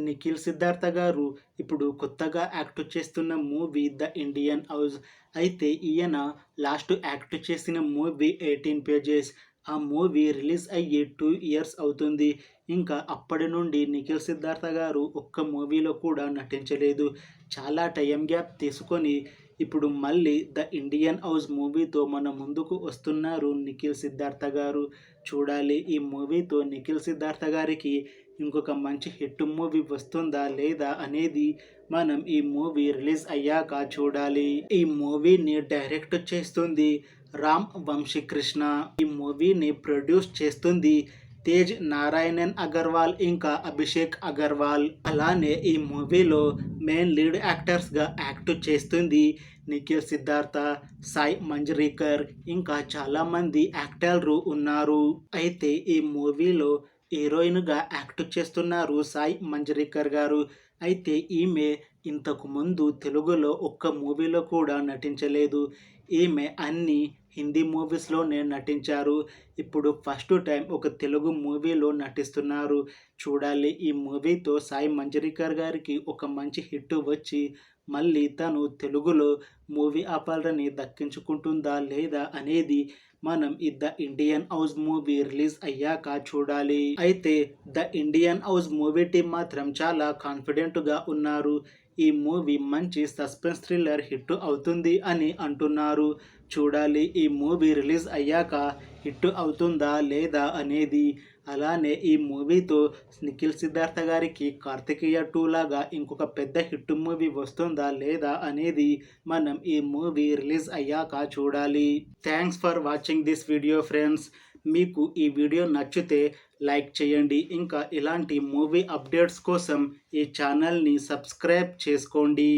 నిఖిల్ సిద్ధార్థ గారు ఇప్పుడు కొత్తగా యాక్ట్ చేస్తున్న మూవీ ద ఇండియన్ హౌస్. అయితే ఈయన లాస్ట్ యాక్ట్ చేసిన మూవీ 18 పేజెస్. ఆ మూవీ రిలీజ్ అయ్యి 2 ఇయర్స్ అవుతుంది. ఇంకా అప్పటి నుండి నిఖిల్ సిద్ధార్థ గారు ఒక్క మూవీలో కూడా నటించలేదు. చాలా టైం గ్యాప్ తీసుకొని ఇప్పుడు మళ్ళీ ద ఇండియన్ హౌస్ మూవీతో మన ముందుకు వస్తున్నారు నిఖిల్ సిద్ధార్థ గారు. చూడాలి ఈ మూవీతో నిఖిల్ సిద్ధార్థ గారికి ఇంకొక మంచి హిట్ మూవీ వస్తుందా లేదా అనేది మనం ఈ మూవీ రిలీజ్ అయ్యాక చూడాలి. ఈ మూవీని డైరెక్ట్ చేస్తుంది రామ్ వంశీకృష్ణ. ఈ మూవీని ప్రొడ్యూస్ చేస్తుంది తేజ్ నారాయణన్ అగర్వాల్ ఇంకా అభిషేక్ అగర్వాల్. అలానే ఈ మూవీలో మెయిన్ లీడ్ యాక్టర్స్గా యాక్ట్ చేస్తుంది నిఖిల్ సిద్ధార్థ, సాయి మంజ్రేకర్ ఇంకా చాలామంది యాక్టర్లు ఉన్నారు. అయితే ఈ మూవీలో హీరోయిన్గా యాక్ట్ చేస్తున్నారు సాయి మంజ్రేకర్ గారు. అయితే ఈమె ఇంతకు ముందు తెలుగులో ఒక్క మూవీలో కూడా నటించలేదు. ఈమె అన్ని హిందీ మూవీస్లోనే నటించారు. ఇప్పుడు ఫస్ట్ టైం ఒక తెలుగు మూవీలో నటిస్తున్నారు. చూడాలి ఈ మూవీతో సాయి మంజ్రేకర్ గారికి ఒక మంచి హిట్ వచ్చి మళ్ళీ తను తెలుగులో మూవీ ఆఫర్ని దక్కించుకుంటుందా లేదా అనేది మనం ఈ the Indian house movie release అయ్యాక చూడాలి. అయితే the Indian house movie team మాత్రం చాలా కాన్ఫిడెంట్గా ఉన్నారు. ఈ మూవీ మంచి సస్పెన్స్ థ్రిల్లర్ హిట్ అవుతుంది అని అంటున్నారు. చూడాలి ఈ మూవీ రిలీజ్ అయ్యాక హిట్ అవుతుందా లేదా అనేది. అలానే ఈ మూవీతో నిఖిల్ సిద్ధార్థ గారికి కార్తికేయ 2 లాగా ఇంకొక పెద్ద హిట్ మూవీ వస్తుందా లేదా అనేది మనం ఈ మూవీ రిలీజ్ అయ్యాక చూడాలి. Thanks for watching this video friends. మీకు ఈ వీడియో నచ్చితే లైక్ చేయండి. ఇంకా ఇలాంటి మూవీ అప్డేట్స్ కోసం ఈ ఛానల్ని సబ్స్క్రైబ్ చేసుకోండి.